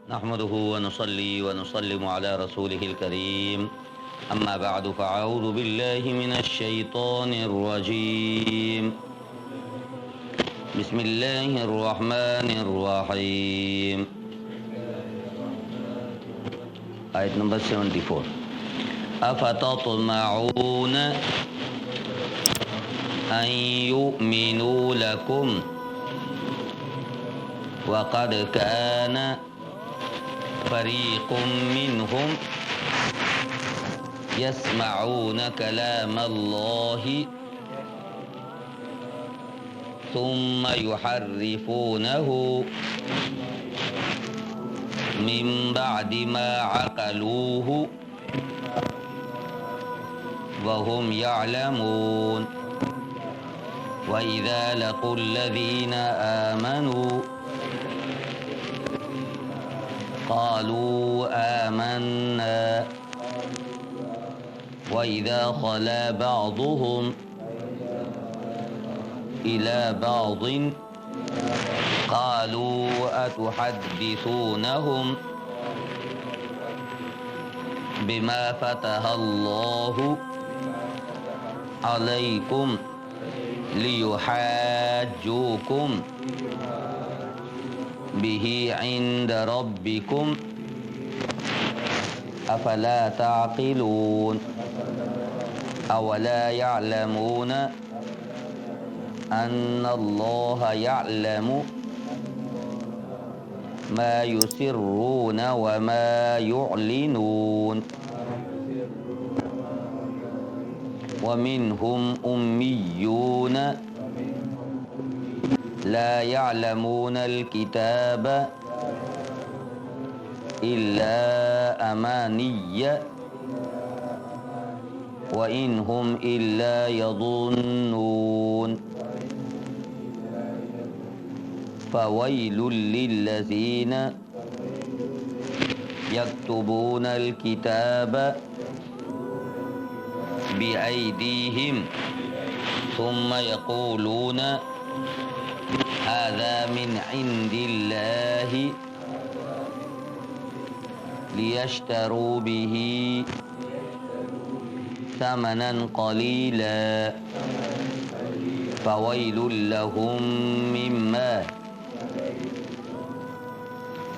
نحمده ونصلي ونسلم على رسوله الكريم أما بعد فأعوذ بالله من الشيطان الرجيم بسم الله الرحمن الرحيم آیت نمبر 74 أفتطمعون أن يؤمنوا لكم وقد كان فريق منهم يسمعون كلام الله ثم يحرفونه من بعد ما عقلوه وهم يعلمون وإذا لقوا الذين آمنوا قالوا آمنا وإذا خلا بعضهم إلى بعض قالوا أتحدثونهم بما فتح الله عليكم ليحاجوكم به عند ربكم أفلا تعقلون أولا يعلمون أن الله يعلم ما يسرون وما يعلنون ومنهم أميون لا يعلمون الكتاب إلا أماني وإن هم إلا يظنون فويل للذين يكتبون الكتاب بأيديهم ثم يقولون هذا من عند الله ليشتروا به ثمنا قليلا فويل لهم مما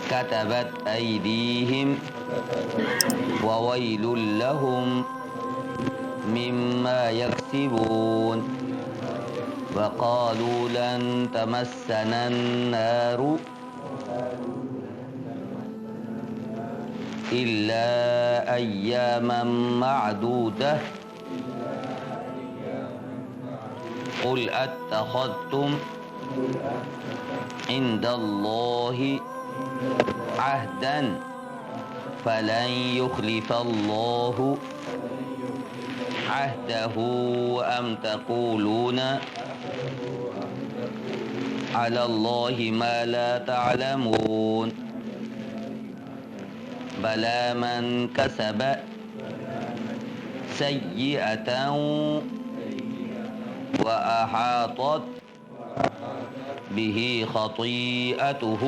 كتبت أيديهم وويل لهم مما يكسبون وقالوا لن تمسنا النار إلا أياما معدودة قل أتخذتم عند الله عهدا فلن يخلف الله عهده أم تقولون على الله ما لا تعلمون بلى من كسب سيئة وأحاطت به خطيئته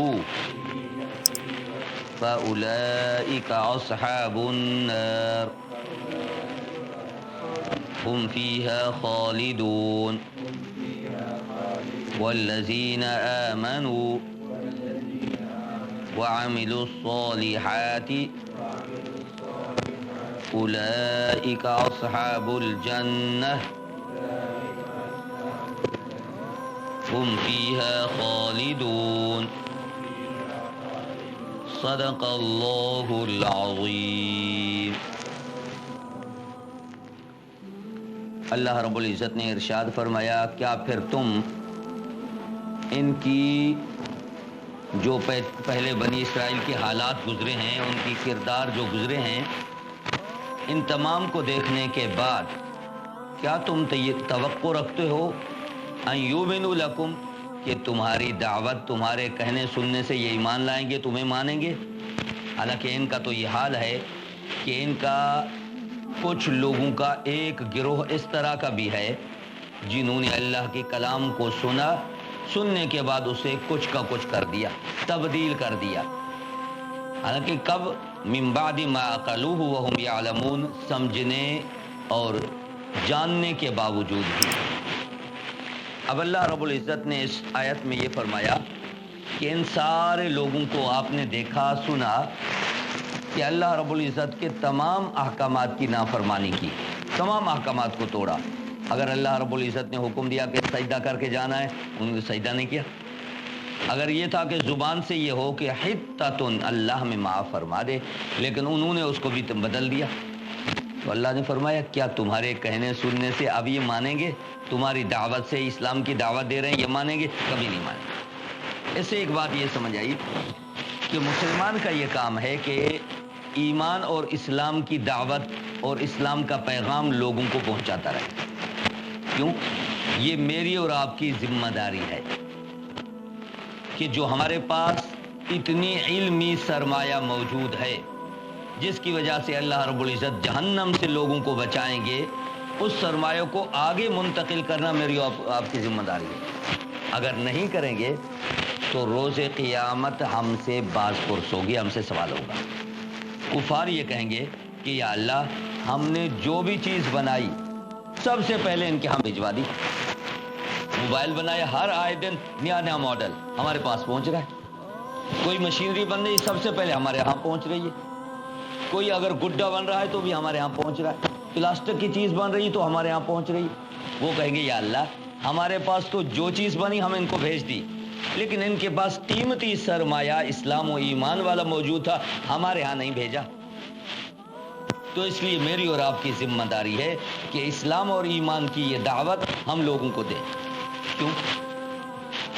فأولئك أصحاب النار هم فيها خالدون والذين آمنوا وعملوا الصالحات أولئك أصحاب الجنة هم فيها خالدون صدق الله العظيم. اللہ رب العزت نے ارشاد فرمایا کیا پھر تم ان کی جو پہلے بنی اسرائیل کے حالات گزرے ہیں، ان کی کردار جو گزرے ہیں، ان تمام کو دیکھنے کے بعد کیا تم توقع رکھتے ہو ان یؤمنوا لکم کہ تمہاری دعوت، تمہارے کہنے سننے سے یہ ایمان لائیں گے، تمہیں مانیں گے؟ حالانکہ ان کا تو یہ حال ہے کہ ان کا کچھ لوگوں کا ایک گروہ اس طرح کا بھی ہے جنہوں نے اللہ کے کلام کو سنا، سننے کے بعد اسے کچھ کا کچھ کر دیا، تبدیل کر دیا، حالانکہ کب؟ من بعد ما عقلوہ وہم یعلمون، سمجھنے اور جاننے کے باوجود بھی۔ اب اللہ رب العزت نے اس آیت میں یہ فرمایا کہ ان سارے لوگوں کو آپ نے دیکھا سنا کہ اللہ رب العزت کے تمام احکامات کی نافرمانی کی، تمام احکامات کو توڑا۔ اگر اللہ رب العزت نے حکم دیا کہ سجدہ کر کے جانا ہے، انہوں نے سجدہ نہیں کیا۔ اگر یہ تھا کہ زبان سے یہ ہو کہ حتۃ اللہ میں معاف فرما دے، لیکن انہوں نے اس کو بھی بدل دیا۔ تو اللہ نے فرمایا کیا تمہارے کہنے سننے سے اب یہ مانیں گے؟ تمہاری دعوت سے، اسلام کی دعوت دے رہے ہیں، یہ مانیں گے؟ کبھی نہیں مانیں گے۔ اس سے ایک بات یہ سمجھ آئی کہ مسلمان کا یہ کام ہے کہ ایمان اور اسلام کی دعوت اور اسلام کا پیغام لوگوں کو پہنچاتا رہے۔ کیوں؟ یہ میری اور آپ کی ذمہ داری ہے کہ جو ہمارے پاس اتنی علمی سرمایہ موجود ہے جس کی وجہ سے اللہ رب العزت جہنم سے لوگوں کو بچائیں گے، اس سرمایہ کو آگے منتقل کرنا میری اور آپ کی ذمہ داری ہے۔ اگر نہیں کریں گے تو روز قیامت ہم سے باز پرس ہوگی، ہم سے سوال ہوگا۔ کفار یہ کہیں گے کہ یا اللہ ہم نے جو بھی چیز بنائی سب سے پہلے ان کے ہم بھجوا دی۔ موبائل بنایا، ہر آئے دن نیا نیا ماڈل ہمارے پاس پہنچ رہا ہے۔ کوئی مشینری بن رہی سب سے پہلے ہمارے ہاں پہنچ رہی ہے۔ کوئی اگر گڈا بن رہا ہے تو بھی ہمارے ہاں پہنچ رہا ہے۔ پلاسٹک کی چیز بن رہی تو ہمارے ہاں پہنچ رہی۔ وہ کہیں گے یا اللہ ہمارے پاس تو جو چیز بنی ہم ان کو بھیج دی، لیکن ان کے پاس قیمتی سرمایہ اسلام و ایمان والا موجود تھا، ہمارے ہاں نہیں بھیجا۔ تو اس لیے میری اور آپ کی ذمہ داری ہے کہ اسلام اور ایمان کی یہ دعوت ہم لوگوں کو دیں۔ کیوں؟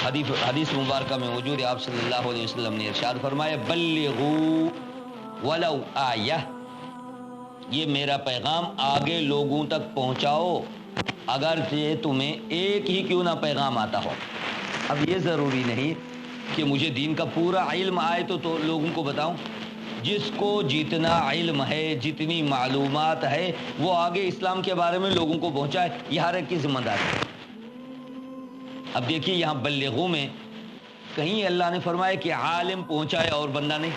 حدیث مبارکہ میں موجود ہے، آپ صلی اللہ علیہ وسلم نے ارشاد فرمایا بلغوا ولو آیہ، یہ میرا پیغام آگے لوگوں تک پہنچاؤ اگرچہ تمہیں ایک ہی کیوں نہ پیغام آتا ہو۔ اب یہ ضروری نہیں کہ مجھے دین کا پورا علم آئے تو لوگوں کو بتاؤں۔ جس کو جتنا علم ہے، جتنی معلومات ہے، وہ آگے اسلام کے بارے میں لوگوں کو پہنچائے، یہ ہر ایک کی ذمہ داری ہے۔ اب دیکھیے یہاں بلغوا میں کہیں اللہ نے فرمایا کہ عالم پہنچائے اور بندہ نہیں،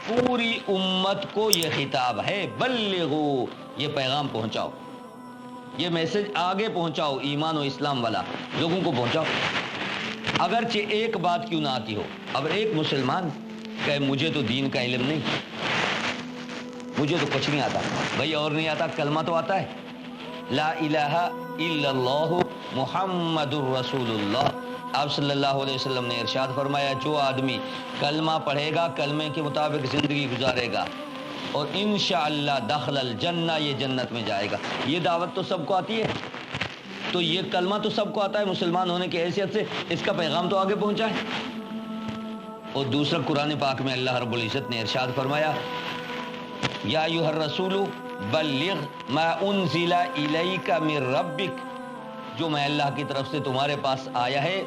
پوری امت کو یہ خطاب ہے بلغوا، یہ پیغام پہنچاؤ، یہ میسج آگے پہنچاؤ، ایمان و اسلام والا لوگوں کو پہنچاؤ، اگرچہ ایک بات کیوں نہ آتی ہو۔ اب ایک مسلمان کہ مجھے تو دین کا علم نہیں، مجھے تو کچھ نہیں آتا، بھائی اور نہیں آتا، کلمہ تو آتا ہے، لا الہ الا اللہ محمد الرسول اللہ۔ آپ صلی اللہ علیہ وسلم نے ارشاد فرمایا جو آدمی کلمہ پڑھے گا، کلمے کے مطابق زندگی گزارے گا، اور انشاءاللہ دخل الجنہ، یہ جنت میں جائے گا۔ یہ دعوت تو سب کو آتی ہے، تو یہ کلمہ تو سب کو آتا ہے، مسلمان ہونے کی حیثیت سے اس کا پیغام تو آگے پہنچائے۔ اور دوسرا قرآن پاک میں اللہ رب العزت نے ارشاد فرمایا یا ایھا الرسول بلغ ما انزل الیک من ربک، جو میں اللہ کی طرف سے تمہارے پاس آیا ہے،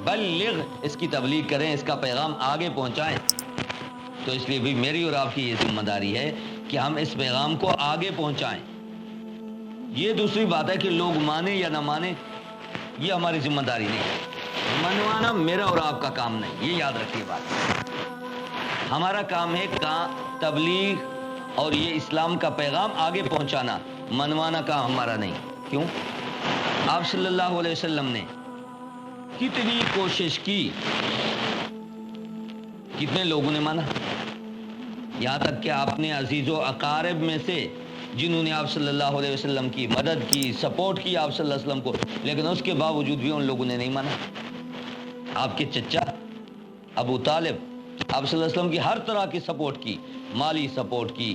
بلغ، اس کی تبلیغ کریں، اس کا پیغام آگے پہنچائیں۔ تو اس لیے بھی میری اور آپ کی یہ ذمہ داری ہے کہ ہم اس پیغام کو آگے پہنچائیں۔ یہ دوسری بات ہے کہ لوگ مانیں یا نہ مانیں، یہ ہماری ذمہ داری نہیں، منوانا میرا اور آپ کا کام نہیں، یہ یاد رکھیے بات۔ ہمارا کام ہے تبلیغ اور یہ اسلام کا پیغام آگے پہنچانا، منوانا کام ہمارا نہیں۔ کیوں؟ آپ صلی اللہ علیہ وسلم نے کتنی کوشش کی، کتنے لوگوں نے مانا، یہاں تک کہ آپ نے عزیز و اقارب میں سے جنہوں نے آپ صلی اللہ علیہ وسلم کی مدد کی، سپورٹ کی آپ صلی اللہ علیہ وسلم کو، لیکن اس کے باوجود بھی ان لوگوں نے نہیں مانا۔ آپ کے چچا ابو طالب آپ صلی اللہ علیہ وسلم کی ہر طرح کی سپورٹ کی، مالی سپورٹ کی،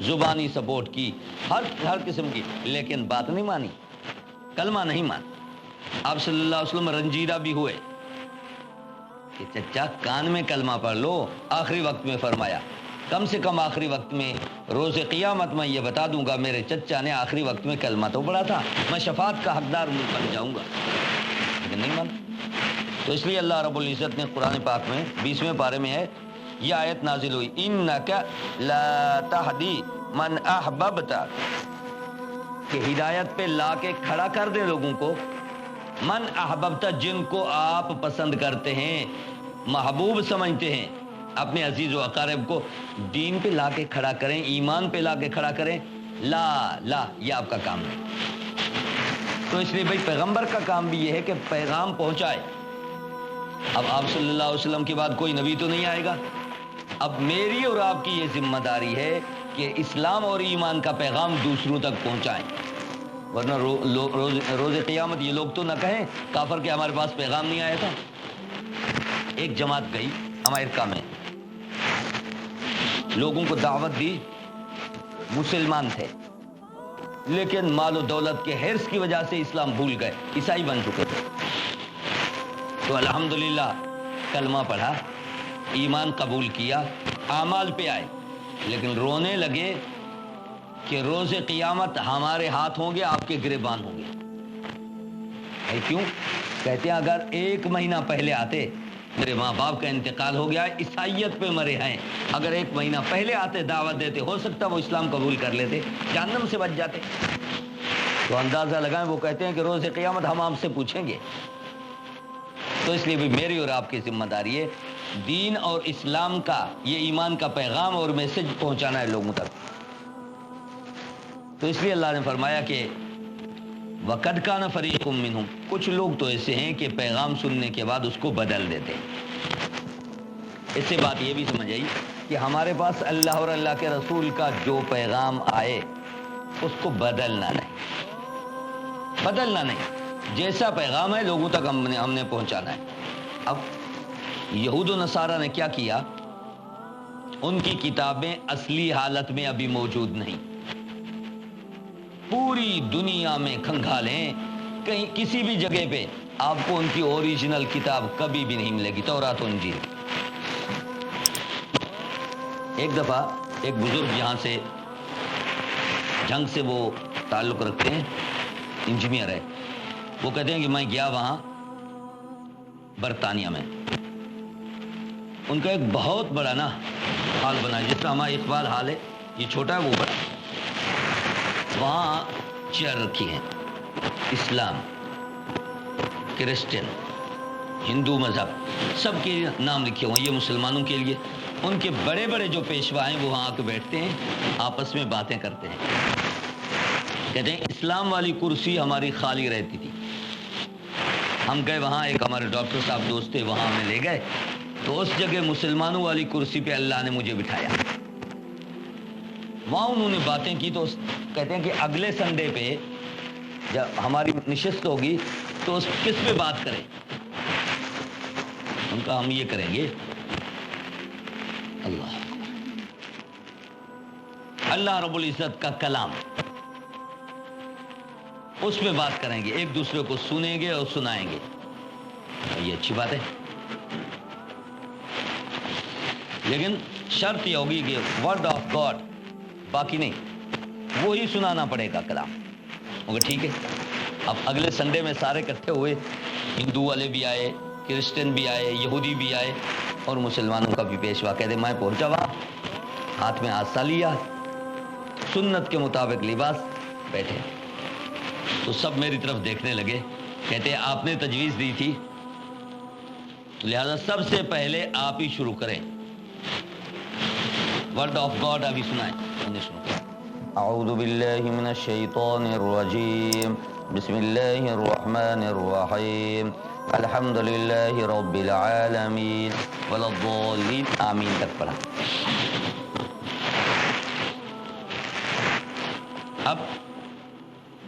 زبانی سپورٹ کی، ہر قسم کی، لیکن بات نہیں مانی، کلمہ نہیں مان۔ آپ صلی اللہ علیہ وسلم رنجیدہ بھی ہوئے کہ چچا کان میں کلمہ پڑھ لو، آخری وقت میں فرمایا، کم سے کم آخری وقت میں، روز قیامت میں یہ بتا دوں گا میرے چچا نے آخری وقت میں کلمہ تو پڑھا تھا، میں شفاعت کا حقدار بن جاؤں گا، لیکن نہیں مانا۔ تو اس لیے اللہ رب العزت نے قرآن پاک میں 20ویں پارے میں ہے، یہ آیت نازل ہوئی انک لا تہدی من احببت، کہ ہدایت پہ لا کے کھڑا کر دیں لوگوں کو، من احببت، جن کو آپ پسند کرتے ہیں، محبوب سمجھتے ہیں، اپنے عزیز و اقارب کو دین پہ لا کے کھڑا کریں، ایمان پہ لا کے کھڑا کریں، لا یہ آپ کا کام نہیں۔ تو اس لیے بھائی پیغمبر کا کام بھی یہ ہے کہ پیغام پہنچائے۔ اب آپ صلی اللہ علیہ وسلم کے بعد کوئی نبی تو نہیں آئے گا، اب میری اور آپ کی یہ ذمہ داری ہے کہ اسلام اور ایمان کا پیغام دوسروں تک پہنچائیں، ورنہ روز قیامت یہ لوگ تو نہ کہیں کافر کہ ہمارے پاس پیغام نہیں آیا تھا۔ ایک جماعت گئی امریکہ میں، لوگوں کو دعوت دی، مسلمان تھے لیکن مال و دولت کے حرص کی وجہ سے اسلام بھول گئے، عیسائی بن چکے تھے۔ تو الحمدللہ کلمہ پڑھا، ایمان قبول کیا، اعمال پہ آئے، لیکن رونے لگے کہ روز قیامت ہمارے ہاتھ ہوں گے، آپ کے گریبان ہوں گے۔ کیوں؟ کہتے ہیں اگر 1 مہینہ پہلے آتے، میرے ماں باپ کا انتقال ہو گیا، عیسائیت پہ مرے ہیں، اگر 1 مہینہ پہلے آتے دعوت دیتے، ہو سکتا وہ اسلام قبول کر لیتے، جہنم سے بچ جاتے۔ تو اندازہ لگائیں، وہ کہتے ہیں کہ روز قیامت ہم آپ سے پوچھیں گے۔ تو اس لیے بھی میری اور آپ کی ذمہ داری ہے دین اور اسلام کا، یہ ایمان کا پیغام اور میسج پہنچانا ہے لوگوں تک۔ تو اس لیے اللہ نے فرمایا کہ وَقَدْ كَانَ فَرِيقٌ مِّنْهُمْ، کچھ لوگ تو ایسے ہیں کہ پیغام سننے کے بعد اس کو بدل دیتے ہیں۔ اس سے بات یہ بھی سمجھ آئی کہ ہمارے پاس اللہ اور اللہ کے رسول کا جو پیغام آئے اس کو بدلنا نہیں، جیسا پیغام ہے لوگوں تک ہم نے پہنچانا ہے۔ اب یہود و نصارہ نے کیا کیا؟ ان کی کتابیں اصلی حالت میں ابھی موجود نہیں، پوری دنیا میں کھنگالیں، کہیں کسی بھی جگہ پہ آپ کو ان کی اوریجنل کتاب کبھی بھی نہیں ملے گی، تورات و انجیل۔ ایک دفعہ ایک بزرگ یہاں سے جنگ سے وہ تعلق رکھتے ہیں، انجینئر ہے، وہ کہتے ہیں کہ میں گیا وہاں برطانیہ میں، ان کا ایک بہت بڑا نا ہال بنا ہے، جس طرح ہمارا اقبال ہال ہے، یہ چھوٹا ہے وہ بڑا، وہاں چیئر رکھی ہیں، اسلام، کرسچن، ہندو مذہب، سب کے نام لکھے ہوئے ہیں، یہ مسلمانوں کے لیے۔ ان کے بڑے بڑے جو پیشوا ہیں وہ وہاں آ کے بیٹھتے ہیں، آپس میں باتیں کرتے ہیں، کہتے ہیں اسلام والی کرسی ہماری خالی رہتی تھی، ہم گئے وہاں، ایک ہمارے ڈاکٹر صاحب دوست تھے، وہاں ہمیں لے گئے، تو اس جگہ مسلمانوں والی کرسی پہ اللہ نے مجھے بٹھایا، وہاں انہوں نے باتیں کی۔ تو کہتے ہیں کہ اگلے سنڈے پہ جب ہماری نشست ہوگی تو اس کس پہ بات کریں؟ ان کا ہم یہ کریں گے، اللہ رب العزت کا کلام، اس پہ بات کریں گے، ایک دوسرے کو سنیں گے اور سنائیں گے۔ یہ اچھی بات ہے، لیکن شرط یہ ہوگی کہ ورڈ آف گاڈ، باقی نہیں، وہی سنانا پڑے گا کلام۔ مگر ٹھیک ہے، اب اگلے سنڈے میں سارے اکٹھے ہوئے، ہندو والے بھی آئے، کرسچن بھی آئے، یہودی بھی آئے، اور مسلمانوں کا بھی پیشوا۔ کہتے میں پہنچا وہاں، ہاتھ میں آسا لیا، سنت کے مطابق لباس، بیٹھے، تو سب میری طرف دیکھنے لگے، کہتے آپ نے تجویز دی تھی لہذا سب سے پہلے آپ ہی شروع کریں، ورڈ آف گاڈ ابھی سنائیں۔ انہوں نے شروع کیا، اعوذ باللہ من الشیطان الرجیم، بسم اللہ الرحمن الرحیم، الحمد للہ رب العالمین ولا الضالین، آمین تک پڑھا۔ اب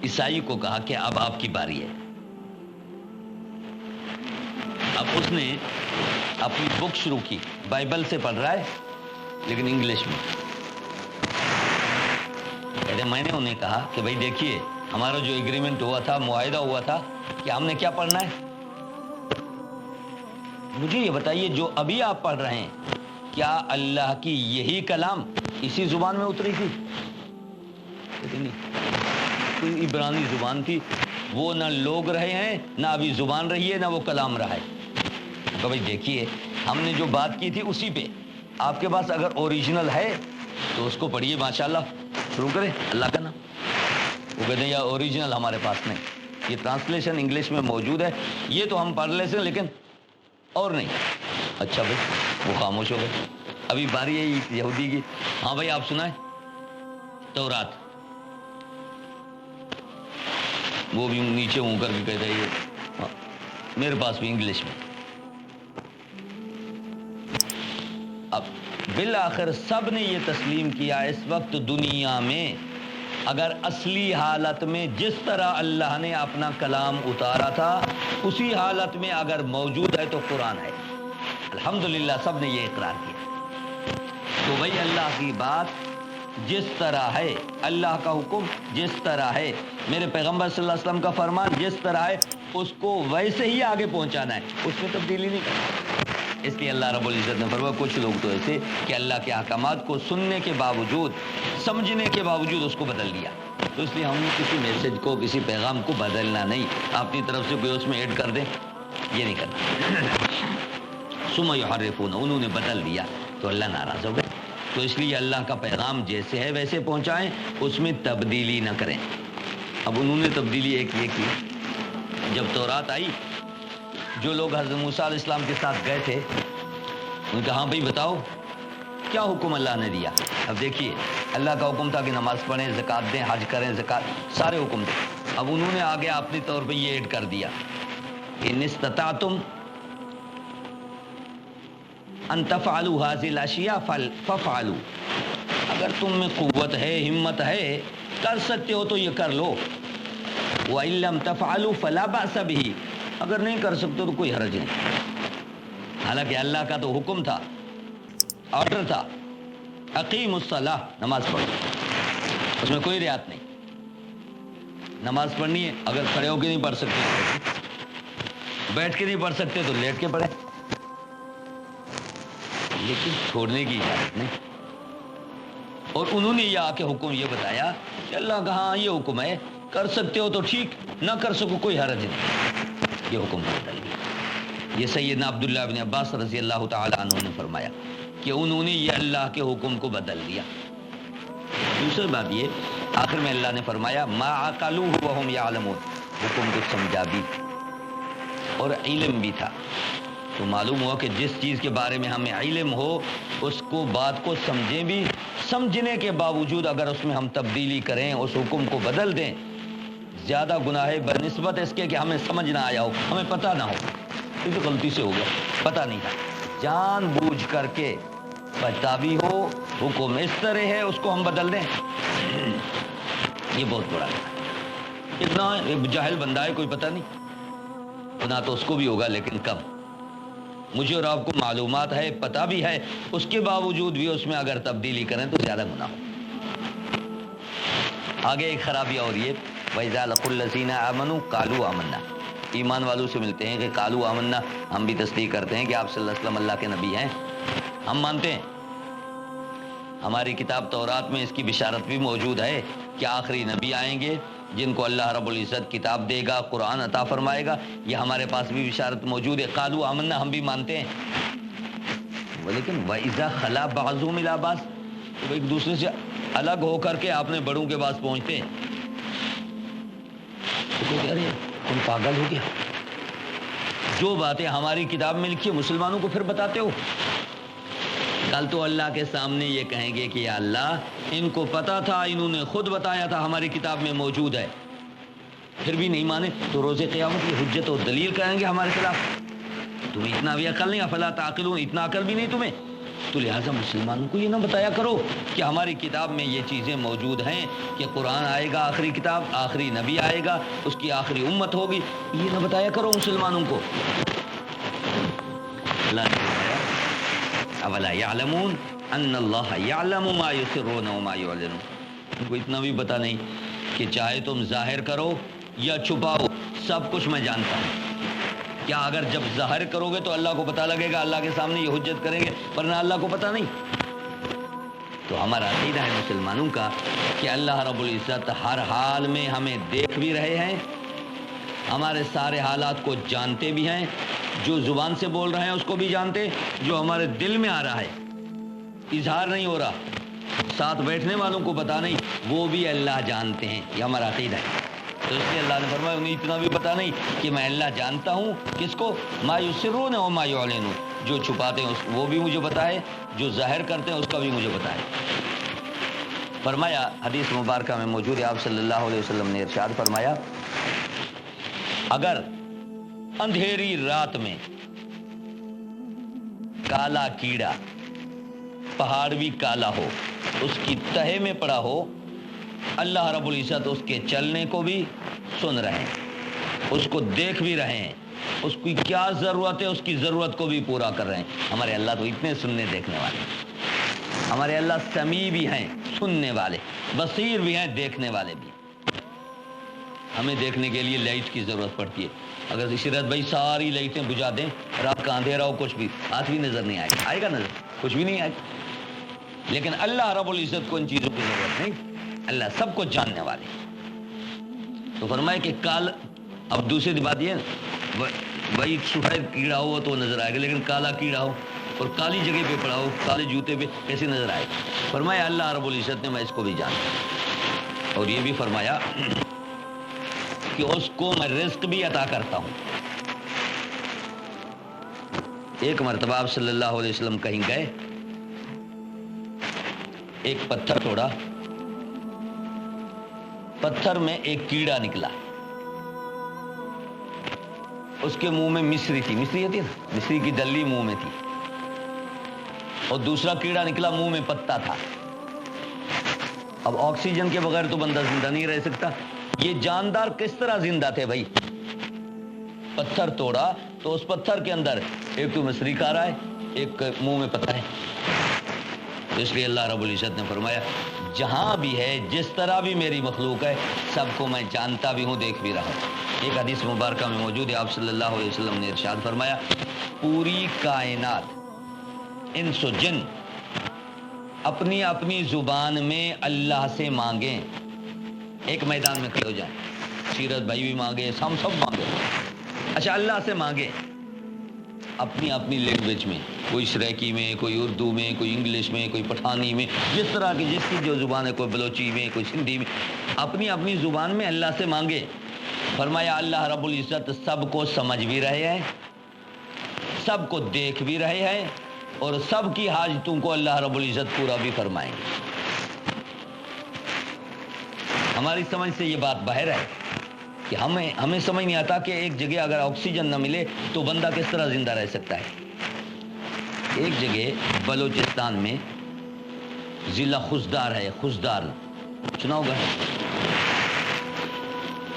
عیسائی کو کہا کہ اب آپ کی باری ہے۔ اب اس نے اپنی بک شروع کی، بائبل سے پڑھ رہا ہے لیکن انگلش میں۔ کہتے میں نے انہیں کہا کہ بھائی دیکھیے، ہمارا جو ایگریمنٹ ہوا تھا، معاہدہ ہوا تھا کہ ہم نے کیا پڑھنا ہے، مجھے یہ بتائیے جو ابھی آپ پڑھ رہے ہیں کیا اللہ کی یہی کلام اسی زبان میں اتری تھی؟ کہتے نہیں، کوئی عبرانی زبان تھی، وہ نہ لوگ رہے ہیں، نہ ابھی زبان رہی ہے، نہ وہ کلام رہا ہے۔ کہ بھائی دیکھیے، ہم نے جو بات کی تھی اسی پہ، آپ کے پاس اگر اوریجنل ہے تو اس کو پڑھیے، ماشاءاللہ شروع کریں، اللہ کا نام۔ وہ کہتے ہیں یا اوریجنل ہمارے پاس نہیں، یہ ٹرانسلیشن انگلش میں موجود ہے، یہ تو ہم پڑھ لیتے ہیں لیکن اور نہیں۔ اچھا بھائی، وہ خاموش ہو گئے۔ ابھی باری ہے یہودی کی. ہاں بھائی آپ سنائیں. تورات وہ بھی نیچے ہوں کر کے کہتا ہے یہ میرے پاس بھی انگلش میں. اب بالآخر سب نے یہ تسلیم کیا اس وقت دنیا میں اگر اصلی حالت میں جس طرح اللہ نے اپنا کلام اتارا تھا اسی حالت میں اگر موجود ہے تو قرآن ہے. الحمدللہ سب نے یہ اقرار کیا. تو وہی اللہ کی بات جس طرح ہے, اللہ کا حکم جس طرح ہے, میرے پیغمبر صلی اللہ علیہ وسلم کا فرمان جس طرح ہے اس کو ویسے ہی آگے پہنچانا ہے, اس میں تبدیلی نہیں کرنا. اس لیے اللہ رب العزت نے فرمایا کچھ لوگ تو ایسے کہ اللہ کے احکامات کو سننے کے باوجود, سمجھنے کے باوجود اس کو بدل دیا. تو اس لیے ہم کسی میسج کو, کسی پیغام کو بدلنا نہیں, اپنی طرف سے کوئی اس میں ایڈ کر دیں, یہ نہیں کرنا. ثم یحرفون, انہوں نے بدل دیا تو اللہ ناراض ہو گئے. تو اس لیے اللہ کا پیغام جیسے ہے ویسے پہنچائیں, اس میں تبدیلی نہ کریں. اب انہوں نے تبدیلی ایک یہ کی, جب تورات آئی جو لوگ حضرت موسیٰ علیہ السلام کے ساتھ گئے تھے ان نے کہا ہاں بھائی بتاؤ کیا حکم اللہ نے دیا. اب دیکھیے اللہ کا حکم تھا کہ نماز پڑھیں, زکوٰۃ دیں, حج کریں, زکوٰۃ, سارے حکم تھے. اب انہوں نے آگے اپنے طور پہ یہ ایڈ کر دیا ان استطعتم ان تفعلوا هذه الاشیاء فافعلوا, اگر تم میں قوت ہے, ہمت ہے, کر سکتے ہو تو یہ کر لو. وَإِن لَّمْ تَفْعَلُوا فَلَا بَأْسَ بِهِ, اگر نہیں کر سکتے تو کوئی حرج نہیں. حالانکہ اللہ کا تو حکم تھا, آرڈر تھا, اقیم الصلاۃ, نماز پڑھو, اس میں کوئی رعایت نہیں. نماز پڑھنی ہے, اگر کھڑے ہو کے نہیں پڑھ سکتے, بیٹھ کے نہیں پڑھ سکتے تو لیٹ کے پڑھیں, لیکن چھوڑنے کی اجازت نہیں. اور انہوں نے یہ آ کے حکم یہ بتایا کہ اللہ کا ہاں یہ حکم ہے, کر سکتے ہو تو ٹھیک, نہ کر سکو کوئی حرج نہیں. یہ حکم بدل دیا. یہ سیدنا عبداللہ بن عباس رضی اللہ تعالی عنہ نے فرمایا کہ انہوں نے یہ اللہ کے حکم کو بدل دیا. دوسری بات یہ آخر میں اللہ نے فرمایا ما عقلوہ وہم یعلمون, حکم کو سمجھا بھی اور علم بھی تھا. تو معلوم ہوا کہ جس چیز کے بارے میں ہمیں علم ہو اس کو بات کو سمجھیں بھی, سمجھنے کے باوجود اگر اس میں ہم تبدیلی کریں, اس حکم کو بدل دیں, زیادہ گناہ ہے بنسبت اس کے کہ ہمیں سمجھ نہ آیا ہو, ہمیں پتہ نہ ہو, کیونکہ غلطی سے ہو گیا, پتہ نہیں تھا, جان بوجھ کر کے پتہ بھی ہو حکم اس طرح ہے اس کو ہم بدل دیں, یہ بہت بڑا ہے. اتنا جاہل بندہ ہے, کوئی پتہ نہیں, گناہ تو اس کو بھی ہوگا لیکن کم. مجھے اور آپ کو معلومات ہے, پتہ بھی ہے, اس کے باوجود بھی اس میں اگر تبدیلی کریں تو زیادہ گناہ ہو. آگے ایک خرابی اور یہ وَإِذَا لَقُوا الَّذِينَ آمَنُوا قَالُوا آمَنَّا, ایمان والوں سے ملتے ہیں کہ قالوا آمنا, ہم بھی تصدیق کرتے ہیں کہ آپ صلی اللہ علیہ وسلم اللہ کے نبی ہیں, ہم مانتے ہیں. ہماری کتاب تورات میں اس کی بشارت بھی موجود ہے کہ آخری نبی آئیں گے جن کو اللہ رب العزت کتاب دے گا, قرآن عطا فرمائے گا. یہ ہمارے پاس بھی بشارت موجود ہے. قالوا آمنا, ہم بھی مانتے ہیں. لیکن وَإِذَا خَلَا بَعْضُهُمْ إِلَىٰ بَعْضٍ, تو ایک دوسرے سے الگ ہو کر کے آپ نے بڑوں کے پاس پہنچتے ہیں تو کوئی کہہ رہے تم پاگل ہو گیا, جو باتیں ہماری کتاب میں لکھی مسلمانوں کو پھر بتاتے ہو. کل تو اللہ کے سامنے یہ کہیں گے کہ یا اللہ ان کو پتا تھا, انہوں نے خود بتایا تھا ہماری کتاب میں موجود ہے, پھر بھی نہیں مانے, تو روز قیامت کی حجت اور دلیل کہیں گے ہمارے خلاف. تمہیں اتنا بھی عقل نہیں, افلا تعقلون, اتنا عقل بھی نہیں تمہیں, تو لہٰذا مسلمانوں کو یہ نہ بتایا کرو کہ ہماری کتاب میں یہ چیزیں موجود ہیں کہ قرآن آئے گا, آخری کتاب, آخری نبی آئے گا, اس کی آخری امت ہوگی, یہ نہ بتایا کرو مسلمانوں کو. اللہ نے فرمایا اولا یعلمون ان اللہ یعلم ما یسرون وما یعلنون, ان کو اتنا بھی پتہ نہیں کہ چاہے تم ظاہر کرو یا چھپاؤ سب کچھ میں جانتا ہوں. کیا اگر جب ظاہر کرو گے تو اللہ کو پتہ لگے گا, اللہ کے سامنے یہ حجت کریں گے, ورنہ اللہ کو پتہ نہیں. تو ہمارا عقیدہ ہے مسلمانوں کا کہ اللہ رب العزت ہر حال میں ہمیں دیکھ بھی رہے ہیں, ہمارے سارے حالات کو جانتے بھی ہیں, جو زبان سے بول رہے ہیں اس کو بھی جانتے, جو ہمارے دل میں آ رہا ہے اظہار نہیں ہو رہا, ساتھ بیٹھنے والوں کو پتہ نہیں, وہ بھی اللہ جانتے ہیں. یہ ہمارا عقیدہ ہے. تو اس لیے اللہ نے فرمایا انہیں اتنا بھی پتہ نہیں کہ میں اللہ جانتا ہوں, کس کو, ما یسرون و ما یعلنون, جو چھپاتے ہیں وہ بھی مجھے بتائے، جو ظاہر کرتے ہیں اس کا بھی مجھے بتائے۔ فرمایا، حدیث مبارکہ میں موجود ہے، آپ صلی اللہ علیہ وسلم نے ارشاد فرمایا، اگر اندھیری رات میں کالا کیڑا، پہاڑ بھی کالا ہو، اس کی تہے میں پڑا ہو، اللہ رب العزت اس کے چلنے کو بھی سن رہے ہیں، اس کو دیکھ بھی رہے ہیں، اس کی کیا ضرورت ہے اس کی ضرورت کو بھی پورا کر رہے ہیں۔ ہمارے اللہ تو اتنے سننے دیکھنے والے ہیں، ہمارے اللہ سمیع بھی ہیں، سننے والے، بصیر بھی ہیں، دیکھنے والے بھی ہیں۔ ہمیں دیکھنے کے لیے لائٹ کی ضرورت پڑتی ہے، اگر عشرت بھائی ساری لائٹیں بجھا دیں، رات کا اندھیرا ہو، کچھ بھی ہاتھ بھی نظر نہیں آئے گا نظر، کچھ بھی نہیں آئے گا۔ لیکن اللہ رب العزت کو ان چیزوں کی ضرورت نہیں، اللہ سب کو جاننے والے۔ تو فرمائے کہ کال، اب دوسری بات یہ بھائی سفید کیڑا ہو تو نظر آئے گا، لیکن کالا کیڑا ہو اور کالی جگہ پہ پڑا ہو، کالے جوتے پہ، کیسے نظر آئے گا؟ فرمایا اللہ رب العزت نے میں اس کو بھی جانتا ہوں، اور یہ بھی فرمایا کہ اس کو میں رزق بھی عطا کرتا ہوں۔ ایک مرتبہ آپ صلی اللہ علیہ وسلم کہیں گئے، ایک پتھر توڑا، پتھر میں ایک کیڑا نکلا، اس کے منہ میں مصری تھی، مصری ہوتی ہے نا، مصری کی دلی منہ میں تھی، اور دوسرا کیڑا نکلا منہ میں پتا تھا۔ اب آکسیجن کے بغیر تو بندہ زندہ نہیں رہ سکتا، یہ جاندار کس طرح زندہ تھے بھائی؟ پتھر توڑا تو اس پتھر کے اندر ایک تو مصری کھا رہا ہے، ایک منہ میں پتا ہے۔ اس لیے اللہ رب العزت نے فرمایا جہاں بھی ہے، جس طرح بھی میری مخلوق ہے، سب کو میں جانتا بھی ہوں، دیکھ بھی رہا ہوں۔ ایک حدیث مبارکہ میں موجود ہے، آپ صلی اللہ علیہ وسلم نے ارشاد فرمایا، پوری کائنات، انس و جن، اپنی اپنی زبان میں اللہ سے مانگیں، ایک میدان میں کھڑے ہو جائیں، سیرت بھائی بھی مانگے، ہم سب مانگے، اچھا اللہ سے مانگے اپنی اپنی لینگویج میں، کوئی سریکی میں، کوئی اردو میں، کوئی انگلش میں، کوئی پٹھانی میں، جس طرح کی جس کی جو زبان ہے، کوئی بلوچی میں، کوئی سندھی میں، اپنی اپنی زبان میں اللہ سے مانگے۔ فرمایا اللہ رب العزت سب کو سمجھ بھی رہے ہیں، سب کو دیکھ بھی رہے ہیں، اور سب کی حاجتوں کو اللہ رب العزت پورا بھی فرمائیں گے۔ ہماری سمجھ سے یہ بات باہر ہے کہ ہمیں سمجھ نہیں آتا کہ ایک جگہ اگر آکسیجن نہ ملے تو بندہ کس طرح زندہ رہ سکتا ہے۔ ایک جگہ بلوچستان میں ضلع خزدار ہے، خزدار سنا ہوگا،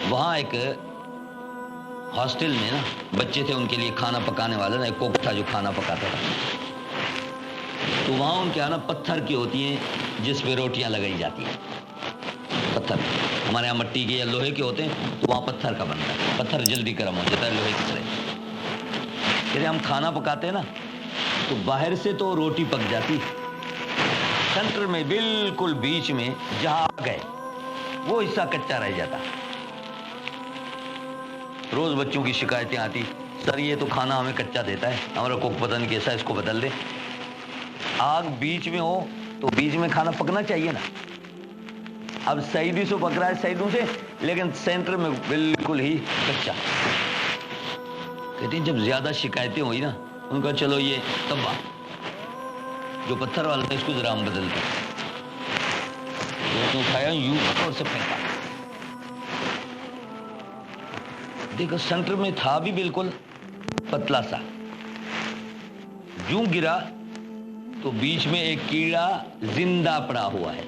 وہاں ایک ہاسٹل میں نا بچے تھے، ان کے لیے کھانا پکانے والا نا ایک کوک تھا جو کھانا پکاتا تھا، تو وہاں ان کے یہاں نا پتھر کی ہوتی ہیں جس پہ روٹیاں لگائی جاتی ہیں، پتھر، ہمارے یہاں مٹی کے یا لوہے کے ہوتے ہیں، تو وہاں پتھر کا بنتا ہے، پتھر جلدی گرم ہو جاتا ہے لوہے کی طرح۔ جیسے ہم کھانا پکاتے ہیں نا تو باہر سے تو روٹی پک جاتی، سینٹر میں بالکل بیچ میں جہاں آگ ہے وہ حصہ کچا رہ جاتا۔ روز بچوں کی شکایتیں آتی، سر یہ تو کھانا ہمیں کچا دیتا ہے، ہمارا کوک پتہ نہیں کیسا، اس کو بدل دے۔ آگ بیچ میں ہو تو بیچ میں کھانا پکنا چاہیے نا، اب سائڈی سے پک رہا ہے سائڈوں سے، لیکن سینٹر میں بالکل ہی کچا۔ کہتے ہیں جب زیادہ شکایتیں ہوئی نا، ان کا چلو یہ تبا جو پتھر والا تھا اس کو ذرا ہم بدلتے، تو اٹھایا یوں اور سے پھینکا، دیکھو سینٹر میں تھا بھی بالکل پتلا سا، یوں گرا تو بیچ میں ایک کیڑا زندہ پڑا ہوا ہے۔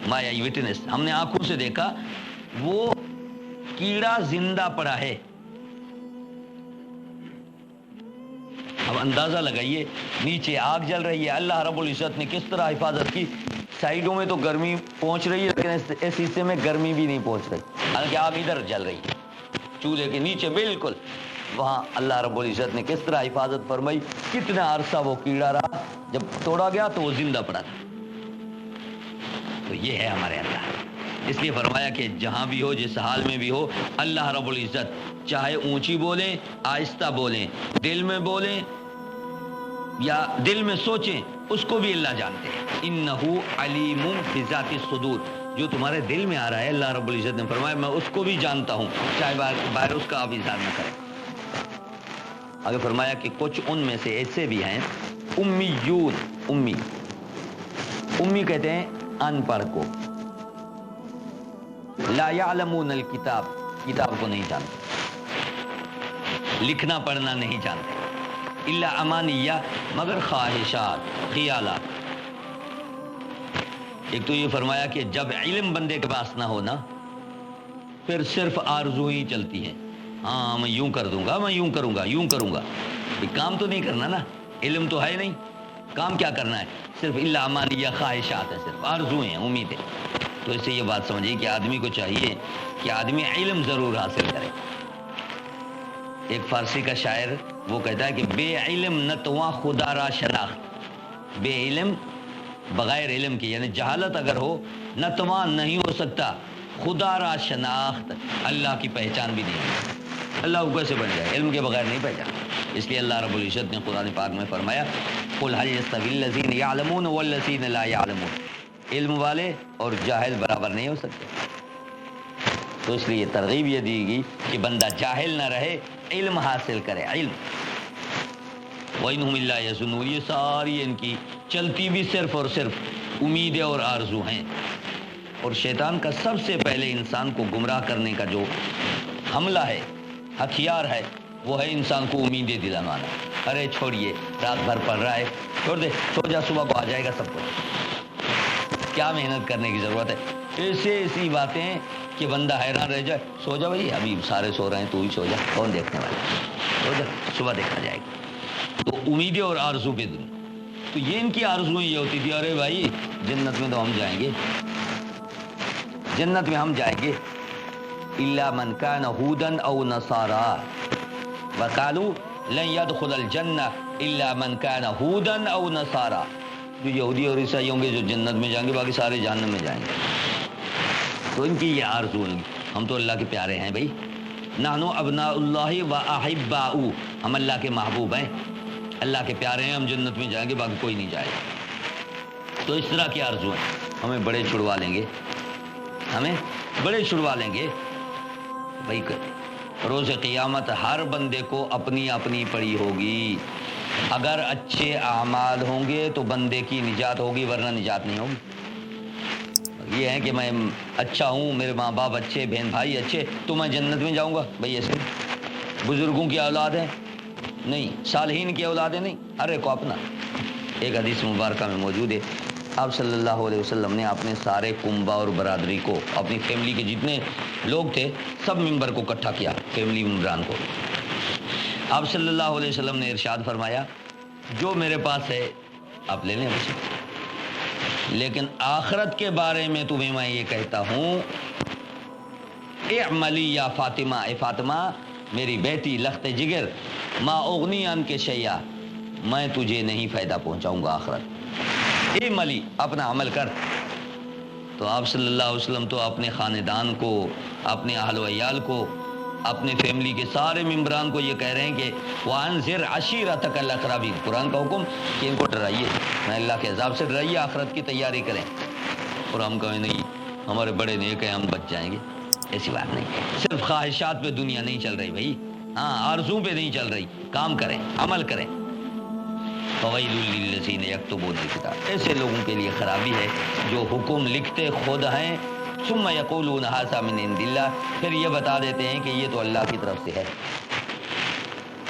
مایا وٹنس، ہم نے آنکھوں سے دیکھا وہ کیڑا زندہ پڑا ہے۔ اب اندازہ لگائیے، نیچے آگ جل رہی ہے، اللہ رب العزت نے کس طرح حفاظت کی، سائڈوں میں تو گرمی پہنچ رہی ہے، لیکن اس حصے میں گرمی بھی نہیں پہنچ رہی، حالانکہ آگ ادھر جل رہی ہے چولہے کے نیچے بالکل، وہاں اللہ رب العزت نے کس طرح حفاظت فرمائی، کتنا عرصہ وہ کیڑا رہا، جب توڑا گیا تو وہ زندہ پڑا تھا۔ تو یہ ہے ہمارے اللہ، اس لیے فرمایا کہ جہاں بھی ہو، جس حال میں بھی ہو، اللہ رب العزت چاہے اونچی بولیں، آہستہ بولیں، دل میں بولیں یا دل میں سوچیں، اس کو بھی اللہ جانتے ہیں۔ انہو علیم بذات الصدور، جو تمہارے دل میں آ رہا ہے اللہ رب العزت نے فرمایا میں اس کو بھی جانتا ہوں، چاہے باہر اس کا آپ اظہار نہ کریں۔ آگے فرمایا کہ کچھ ان میں سے ایسے بھی ہیں امیون، امی کہتے ہیں ان پڑھ کو، لا یعلمون الکتاب، کتاب کو نہیں جانتے، لکھنا پڑھنا نہیں جانتے، الا امانیہ، مگر خواہشات، خیالات۔ ایک تو یہ فرمایا کہ جب علم بندے کے پاس نہ ہونا پھر صرف آرزو ہی چلتی ہیں، ہاں میں یوں کر دوں گا، میں یوں کروں گا، یوں کروں گا، کام تو نہیں کرنا نا، علم تو ہے نہیں، کام کیا کرنا ہے؟ صرف الا امانیہ، خواہشات ہیں، صرف آرزو ہیں، امیدیں۔ تو اس سے یہ بات سمجھیے کہ آدمی کو چاہیے کہ آدمی علم ضرور حاصل کرے۔ ایک فارسی کا شاعر وہ کہتا ہے کہ بے علم نتواں خدا را شناخت، بے علم بغیر علم کی، یعنی جہالت اگر ہو نتواں نہیں ہو سکتا خدا را شناخت، اللہ کی پہچان بھی نہیں ہے، اللہ کو کیسے بن جائے؟ علم کے بغیر نہیں پہچان۔ اس لیے اللہ رب العزت نے قرآن پاک میں فرمایا قل هل يستوي الذين يعلمون والذين لا يعلمون، علم والے اور جاہل برابر نہیں ہو سکتے۔ تو اس لیے ترغیب یہ دی گئی کہ بندہ جاہل نہ رہے، علم حاصل کرے، علم۔ وَإِنْهُمْ إِلَّا يَظُنُّونَ، یہ ساری ان کی چلتی بھی صرف اور صرف امیدیں اور آرزو ہیں۔ اور شیطان کا سب سے پہلے انسان کو گمراہ کرنے کا جو حملہ ہے، ہتھیار ہے، وہ ہے انسان کو امیدیں دلانا۔ ارے چھوڑیے، رات بھر پڑھ رہا ہے، چھوڑ دے، سو جا، صبح کو آ جائے گا سب کچھ، کیا محنت کرنے کی ضرورت ہے؟ ایسی باتیں کہ بندہ حیران رہ جائے، سو جا بھائی، ابھی سارے سو رہے ہیں، تو ہی سو جا، کون دیکھنے والا، سو جا، صبح دیکھا جائے گا۔ تو امیدیں اور آرزو پہ دنیا، تو یہ ان کی آرزویں یہ ہوتی تھی، ارے بھائی جنت میں تو ہم جائیں گے، جنت میں ہم جائیں گے، الا من کان ہودا او نصارا وقالوا لن يدخل الجنہ الا من کان ہودا او نصارا، جو یہودی اور عیسائی ہوں گے جو جنت میں جائیں گے، باقی سارے جہنم میں جائیں گے۔ تو ان کی یہ آرزو ہے، ہم تو اللہ کے پیارے ہیں بھائی، نحن ابناء اللہ و احباؤ، ہم اللہ کے محبوب ہیں، اللہ کے پیارے ہیں، ہم جنت میں جائیں گے، باقی کوئی نہیں جائے گا۔ تو اس طرح کی آرزو ہیں، ہمیں بڑے چھڑوا لیں گے، ہمیں بڑے چھڑوا لیں گے بھائی۔ روز قیامت ہر بندے کو اپنی اپنی پڑی ہوگی، اگر اچھے اعمال ہوں گے تو بندے کی نجات ہوگی، ورنہ نجات نہیں ہوگی۔ یہ ہے کہ میں اچھا ہوں، میرے ماں باپ اچھے، بہن بھائی اچھے، تو میں جنت میں جاؤں گا، بھائی ایسے بزرگوں کی اولاد ہے نہیں، صالحین کی اولاد ہے نہیں، ہر ایک کو اپنا۔ ایک حدیث مبارکہ میں موجود ہے، آپ صلی اللہ علیہ وسلم نے اپنے سارے کنبہ اور برادری کو، اپنی فیملی کے جتنے لوگ تھے سب ممبر کو اکٹھا کیا، فیملی ممبران کو۔ آپ صلی اللہ علیہ وسلم نے ارشاد فرمایا جو میرے پاس ہے آپ لے لیں مجھے، لیکن آخرت کے بارے میں تمہیں میں یہ کہتا ہوں، اعملی یا فاطمہ، اے فاطمہ میری بیٹی لخت جگر، ما اغنی ان کے شیعہ، میں تجھے نہیں فائدہ پہنچاؤں گا آخرت، اے ملی اپنا عمل کر۔ تو آپ صلی اللہ علیہ وسلم تو اپنے خاندان کو، اپنے اہل و عیال کو، اپنے فیملی کے سارے ممبران کو یہ کہہ رہے ہیں کہ وانذر عشیرتک الاقربین، قرآن کا حکم کہ ان کو ڈرائیے، میں اللہ کے عذاب سے ڈرائیے، آخرت کی تیاری کریں۔ اور ہم کہیں نہیں ہمارے بڑے نیک ہیں، ہم بچ جائیں گے، ایسی بات نہیں۔ صرف خواہشات پہ دنیا نہیں چل رہی بھائی، ہاں آرزو پہ نہیں چل رہی، کام کریں، عمل کریں۔ فویل للذین یکتبون الکتاب، ایسے لوگوں کے لیے خرابی ہے جو حکم لکھتے خود ہیں، ثم یقولون ھذا من عند اللہ، پھر یہ بتا دیتے ہیں کہ یہ تو اللہ کی طرف سے ہے،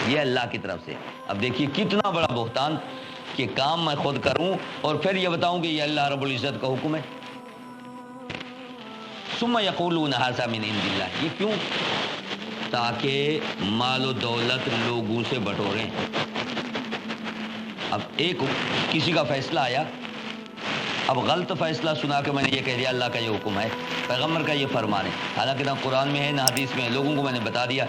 یہ اللہ کی طرف سے۔ اب دیکھیے کتنا بڑا بہتان کہ کام میں خود کروں اور پھر یہ بتاؤں کہ یہ اللہ رب العزت کا حکم ہے۔ ثم یقولون ھذا من عند اللہ، یہ کیوں؟ تاکہ مال و دولت لوگوں سے بٹوریں۔ اب ایک کسی کا فیصلہ آیا، اب غلط فیصلہ سنا کے میں نے یہ کہہ دیا اللہ کا یہ حکم ہے، پیغمبر کا یہ فرمان ہے، حالانکہ نہ قرآن میں ہے نہ حدیث میں ہے، لوگوں کو میں نے بتا دیا۔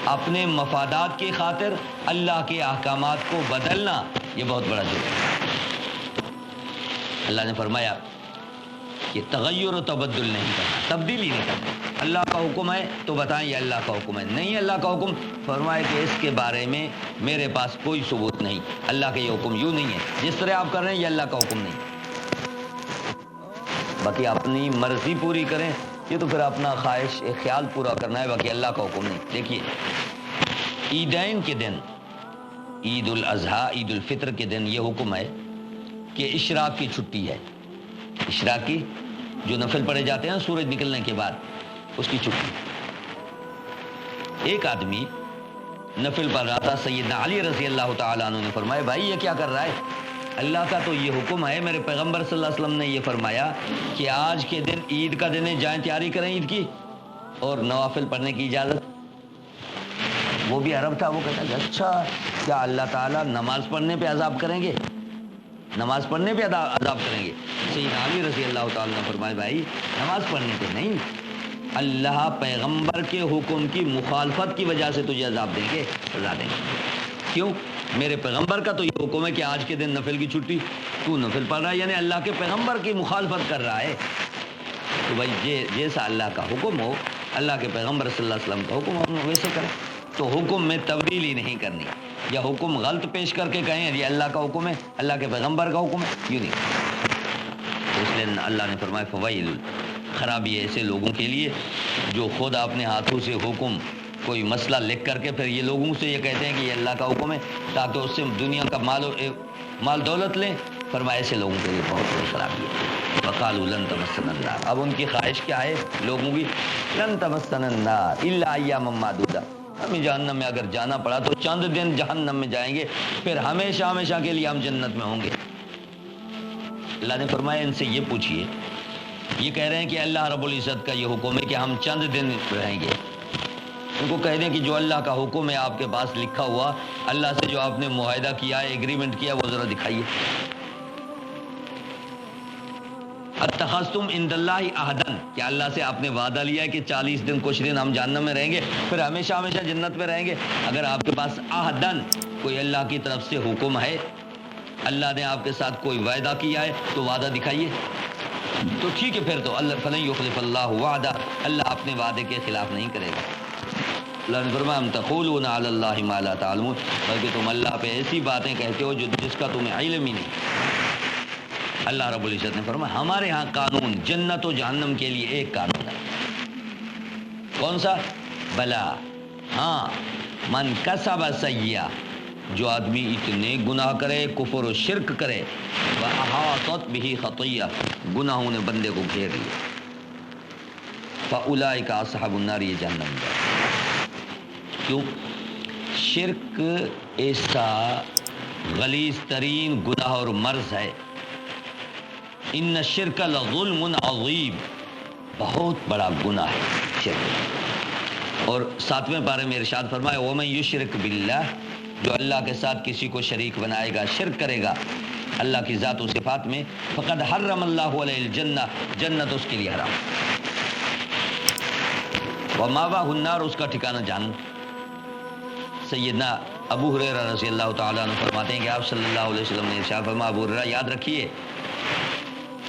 اپنے مفادات کی خاطر اللہ کے احکامات کو بدلنا یہ بہت بڑا جرم ہے۔ اللہ نے فرمایا کہ تغیر و تبدل نہیں کرنا، تبدیلی نہیں کرنا۔ اللہ کا حکم ہے تو بتائیں یہ اللہ کا حکم ہے، نہیں اللہ کا حکم، فرمایا کہ اس کے بارے میں میرے پاس کوئی ثبوت نہیں، اللہ کا یہ حکم یوں نہیں ہے، جس طرح آپ کر رہے ہیں یہ اللہ کا حکم نہیں۔ باقی اپنی مرضی پوری کریں، یہ تو پھر اپنا خواہش خیال پورا کرنا ہے، باقی اللہ کا حکم نہیں۔ دیکھیے عیدین کے دن عید الاضحیٰ عید الفطر کے دن یہ حکم ہے کہ اشراق کی چھٹی ہے. اشراق کی جو نفل پڑھے جاتے ہیں سورج نکلنے کے بعد اس کی چھٹی. ایک آدمی نفل پڑھ رہا تھا. سیدنا علی رضی اللہ تعالیٰ عنہ نے فرمایا بھائی یہ کیا کر رہا ہے؟ اللہ کا تو یہ حکم ہے, میرے پیغمبر صلی اللہ علیہ وسلم نے یہ فرمایا کہ آج کے دن عید کا دن ہے, جائیں تیاری کریں عید کی, اور نوافل پڑھنے کی اجازت. وہ بھی عرب تھا, وہ کہتا کہ اچھا کیا اللہ تعالیٰ نماز پڑھنے پہ عذاب کریں گے؟ نماز پڑھنے پہ عذاب کریں گے؟ سیدنا علی رضی اللہ تعالیٰ نے فرمایا بھائی نماز پڑھنے پہ نہیں, اللہ پیغمبر کے حکم کی مخالفت کی وجہ سے تجھے عذاب دیں گے, سزا دیں گے. کیوں؟ میرے پیغمبر کا تو یہ حکم ہے کہ آج کے دن نفل کی چھٹی, تو نفل پڑھ رہا ہے یعنی اللہ کے پیغمبر کی مخالفت کر رہا ہے. تو بھائی جیسا اللہ کا حکم ہو, اللہ کے پیغمبر صلی اللہ علیہ وسلم کا حکم ہو ویسے کریں. تو حکم میں تبدیلی نہیں کرنی, یا حکم غلط پیش کر کے کہیں یہ اللہ کا حکم ہے, اللہ کے پیغمبر کا حکم ہے, یوں نہیں. اس لیے اللہ نے فرمایا فویل, خرابی ہے ایسے لوگوں کے لیے جو خود اپنے ہاتھوں سے حکم کوئی مسئلہ لکھ کر کے پھر یہ لوگوں سے یہ کہتے ہیں کہ یہ اللہ کا حکم ہے تاکہ اس سے دنیا کا مال دولت لیں. فرمایا ایسے لوگوں کے لیے بہت بڑی خرابی ہے. وقالوا لن تمسنا النار, اب ان کی خواہش کیا ہے لوگوں کی؟ لن تمسنا النار الا ایاما معدودہ, ہمیں جہنم میں اگر جانا پڑا تو چند دن جہنم میں جائیں گے, پھر ہمیشہ ہمیشہ کے لیے ہم جنت میں ہوں گے. اللہ نے فرمایا ان سے یہ پوچھئے, یہ کہہ رہے ہیں کہ اللہ رب العزت کا یہ حکم ہے کہ ہم چند دن رہیں گے. ان کو کہہ دیں کہ جو اللہ کا حکم ہے آپ کے پاس لکھا ہوا, اللہ سے جو آپ نے معاہدہ کیا ہے, ایگریمنٹ کیا, وہ ذرا دکھائیے. اتخذتم عند اللہ عہدا, کہ اللہ سے آپ نے وعدہ لیا ہے کہ 40 دن کچھ دن ہم جہنم میں رہیں گے, پھر ہمیشہ ہمیشہ جنت میں رہیں گے. اگر آپ کے پاس عہدن کوئی اللہ کی طرف سے حکم ہے, اللہ نے آپ کے ساتھ کوئی وعدہ کیا ہے, تو وعدہ دکھائیے. تو ٹھیک ہے پھر تو اللہ فلن یخلف اللہ وعدہ, اللہ اپنے وعدے کے خلاف نہیں کرے گا. اللہ نے فرمایا ام تقولون علی اللہ ما لا تعلمون, بلکہ تم اللہ پہ ایسی باتیں کہتے ہو جس کا تمہیں علم ہی نہیں. اللہ رب العزت نے فرمایا ہمارے ہاں قانون جنت و جہنم کے لیے ایک قانون ہے. کون سا؟ بلا, ہاں, من کسب سیئہ, جو آدمی اتنے گناہ کرے, کفر و شرک کرے, وَأَحَاطَتْ بِهِ خَطِيَّةٌ, گناہوں نے بندے کو گھیر لیا, فَأُولَئِكَ أَصْحَابُ النَّارِ, یہ جہنم میں. کیوں؟ شرک ایسا غلیظ ترین گناہ اور مرض ہے. ان الشرک لظلم عظیم, بہت بڑا گناہ ہے شرک. اور 7ویں پارے میں ارشاد فرمایا وَمَن يُشْرِكْ بِاللَّهِ, جو اللہ کے ساتھ کسی کو شریک بنائے گا, شرک کرے گا اللہ کی ذات و صفات میں, فقد حرم اللہ علیہ الجنہ, جنت اس کے لیے حرام, ومأواہ النار, اس کا ٹھکانہ جہنم. سیدنا ابو ہریرہ رضی اللہ تعالیٰ عنہ فرماتے ہیں کہ آپ صلی اللہ علیہ وسلم نے ارشاد فرمایا ابو ہریرہ یاد رکھیے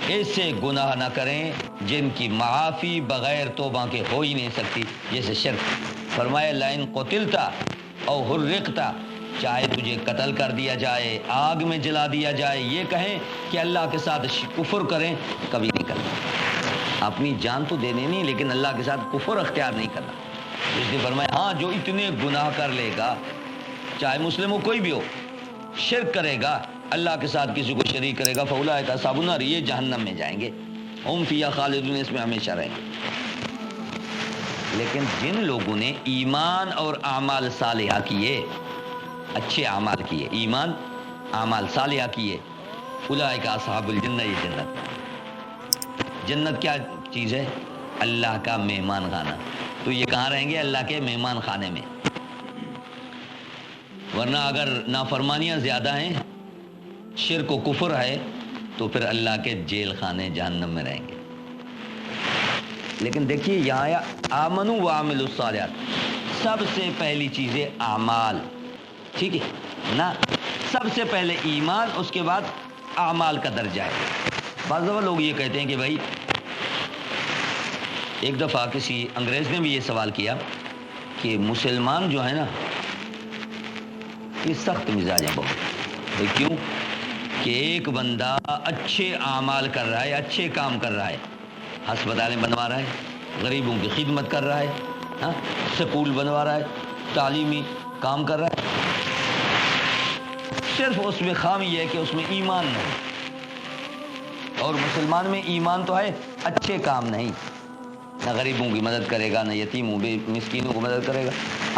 ایسے گناہ نہ کریں جن کی معافی بغیر توبہ کے ہو ہی نہیں سکتی, جیسے شرک. فرمایا لئن قتلت او حرقت, چاہے تجھے قتل کر دیا جائے, آگ میں جلا دیا جائے, یہ کہیں کہ اللہ کے ساتھ کفر کریں, کبھی نہیں کرنا. اپنی جان تو دینے نہیں, لیکن اللہ کے ساتھ کفر اختیار نہیں کرنا. اس نے فرمایا ہاں جو اتنے گناہ کر لے گا, چاہے مسلم ہو کوئی بھی ہو, شرک کرے گا, اللہ کے ساتھ کسی کو شریک کرے گا, فاولئک اصحاب النار, یہ جہنم میں جائیں گے, ہم فیہا خالدون, اس میں ہمیشہ رہیں گے. لیکن جن لوگوں نے ایمان اور اعمال صالحہ کیے, اچھے اعمال کیے, ایمان اعمال صالحہ کیے, اولئک اصحاب الجنہ, یہ جنت. جنت کیا چیز ہے؟ اللہ کا مہمان خانہ. تو یہ کہاں رہیں گے؟ اللہ کے مہمان خانے میں. ورنہ اگر نافرمانیاں زیادہ ہیں, شرک و کفر ہے, تو پھر اللہ کے جیل خانے جہنم میں رہیں گے. لیکن دیکھیے یہاں آمنوا وعملوا الصالحات, سب سے پہلی چیز ہے اعمال, ٹھیک ہے نا, سب سے پہلے ایمان, اس کے بعد اعمال کا درجہ ہے. بعض دفعہ لوگ یہ کہتے ہیں کہ بھائی, ایک دفعہ کسی انگریز نے بھی یہ سوال کیا کہ مسلمان جو ہے نا یہ سخت مزاج ہیں بہت. کیوں؟ کہ ایک بندہ اچھے اعمال کر رہا ہے, اچھے کام کر رہا ہے, ہسپتالیں بنوا رہا ہے, غریبوں کی خدمت کر رہا ہے, سکول بنوا رہا ہے, تعلیمی کام کر رہا ہے, صرف اس میں خامی یہ ہے کہ اس میں ایمان نہیں، اور مسلمان میں ایمان تو ہے، اچھے کام نہیں، نہ غریبوں کی مدد کرے گا، نہ یتیموں مسکینوں کو مدد کرے گا۔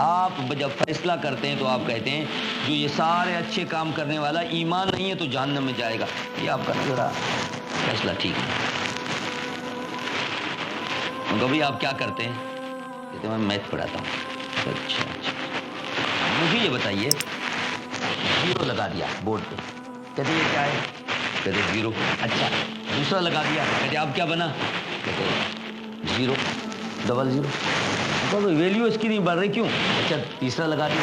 آپ جب فیصلہ کرتے ہیں تو آپ کہتے ہیں جو یہ سارے اچھے کام کرنے والا ایمان نہیں ہے تو جہنم میں جائے گا، یہ آپ کا ذرا فیصلہ ٹھیک ہے۔ کبھی آپ کیا کرتے ہیں؟ کہتے ہیں میں میتھ پڑھاتا ہوں۔ اچھا اچھا، مجھے یہ بتائیے، زیرو لگا دیا بورڈ پہ، کہتے یہ کیا ہے؟ کہتے زیرو۔ اچھا، دوسرا لگا دیا، کہتے آپ کیا بنا؟ کہتے زیرو، ڈبل زیرو۔ تو ویلیو اس کی نہیں بڑھ رہی، کیوں؟ اچھا تیسرا لگا دیا،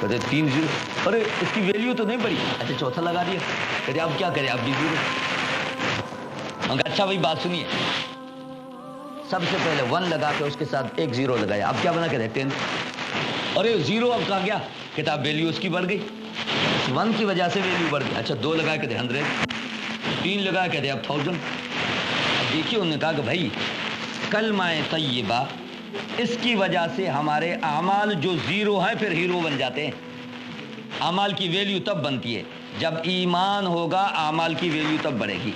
کہتے 3 زیرو، ارے اس کی ویلیو تو نہیں بڑھی۔ اچھا چوتھا لگا دیا، کہتے آپ کیا کریں؟ آپ بھی زیرو۔ اچھا بھائی بات سنیے، سب سے پہلے 1 لگا کے اس کے ساتھ 1 زیرو لگایا، آپ کیا بنا؟ کہتے 10۔ ارے زیرو اب کہاں گیا؟ کہتا ویلیو اس کی بڑھ گئی، 1 کی وجہ سے ویلیو بڑھ گئی۔ اچھا 2 لگایا، کہتے 100، 3 لگایا، کہتے اب 1000۔ اب دیکھیے انہوں نے کہا کہ بھائی کلمہ طیبہ، اس کی وجہ سے ہمارے اعمال جو زیرو ہیں پھر ہیرو بن جاتے ہیں۔ اعمال کی ویلیو تب بنتی ہے جب ایمان ہوگا، اعمال کی ویلیو تب بڑھے گی،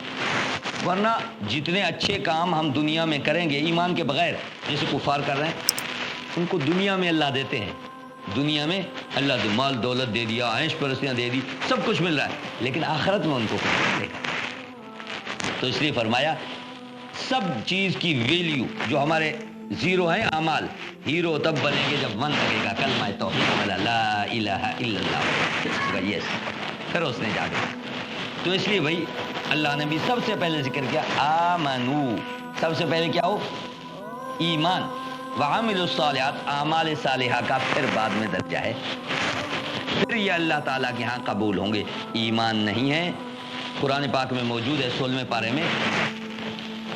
ورنہ جتنے اچھے کام ہم دنیا میں کریں گے ایمان کے بغیر، جیسے کفار کر رہے ہیں، ان کو دنیا میں اللہ دیتے ہیں، دنیا میں اللہ مال دولت دے دیا، عیش پرستیاں دے دی، سب کچھ مل رہا ہے، لیکن آخرت میں ان کو کچھ نہیں ملے گا۔ تو اس لیے فرمایا سب چیز کی ویلیو جو ہمارے زیرو ہیں اعمال، ہیرو تب بنیں گے جب 1 لگے گا، کلمہ توحید والا لا الہ الا اللہ، یس، پھر اس نے جا کے۔ تو اس لیے بھائی اللہ نے بھی سب سے پہلے ذکر کیا آمنو، سب سے پہلے کیا ہو؟ ایمان، وعملوا الصالحات، اعمال صالحہ کا پھر بعد میں درجہ ہے، پھر یہ اللہ تعالیٰ کے ہاں قبول ہوں گے۔ ایمان نہیں ہے، قرآن پاک میں موجود ہے 16ویں پارے میں،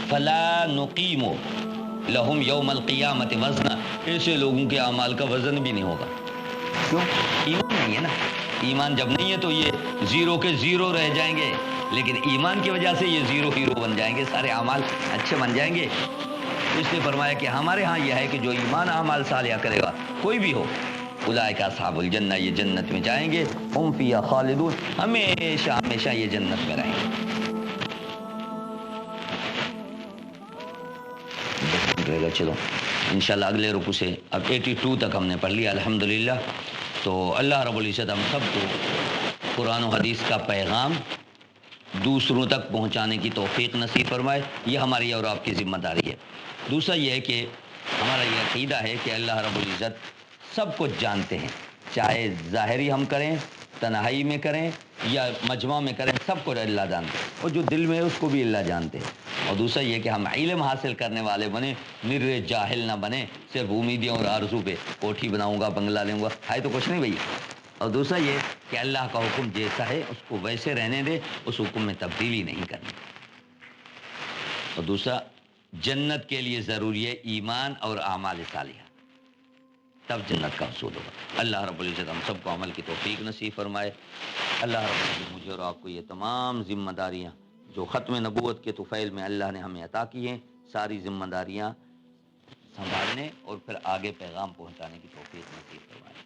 فلا نقیم لہم یوم القیامت وزنا، ایسے لوگوں کے اعمال کا وزن بھی نہیں ہوگا، کیوں؟ ایمان نہیں ہے نا۔ ایمان جب نہیں ہے تو یہ زیرو کے زیرو رہ جائیں گے، لیکن ایمان کی وجہ سے یہ زیرو ہیرو بن جائیں گے، سارے اعمال اچھے بن جائیں گے۔ اس نے فرمایا کہ ہمارے ہاں یہ ہے کہ جو ایمان اعمال صالحہ کرے گا، کوئی بھی ہو، اولئک اصحاب الجنہ، یہ جنت میں جائیں گے، ہم فیہا خالدون، ہمیشہ ہمیشہ یہ جنت میں رہیں گے۔ رہے گا، چلو انشاءاللہ اگلے رکوع سے اب 82 تک ہم نے پڑھ لیا الحمدللہ۔ تو اللہ رب العزت ہم سب کو قرآن و حدیث کا پیغام دوسروں تک پہنچانے کی توفیق نصیب فرمائے، یہ ہماری اور آپ کی ذمہ داری ہے۔ دوسرا یہ ہے کہ ہمارا یہ عقیدہ ہے کہ اللہ رب العزت سب کچھ جانتے ہیں، چاہے ظاہری ہم کریں، تنہائی میں کریں یا مجمع میں کریں، سب کو اللہ جانتے ہیں، اور جو دل میں ہے اس کو بھی اللہ جانتے ہیں۔ اور دوسرا یہ کہ ہم علم حاصل کرنے والے بنیں، نر جاہل نہ بنیں، صرف امیدیں اور آرزو پہ کوٹھی بناؤں گا، بنگلہ لوں گا، ہے تو کچھ نہیں بھائی۔ اور دوسرا یہ کہ اللہ کا حکم جیسا ہے اس کو ویسے رہنے دے، اس حکم میں تبدیلی نہیں کرنی۔ اور دوسرا جنت کے لیے ضروری ہے ایمان اور اعمال صالحہ، تب جنت کا حصول ہوگا۔ اللہ رب العزت ہم سب کو عمل کی توفیق نصیب فرمائے۔ اللہ رب العزت مجھے اور آپ کو یہ تمام ذمہ داریاں جو ختم نبوت کے طفیل میں اللہ نے ہمیں عطا کی ہیں، ساری ذمہ داریاں سنبھالنے اور پھر آگے پیغام پہنچانے کی توفیق نصیب فرمائے۔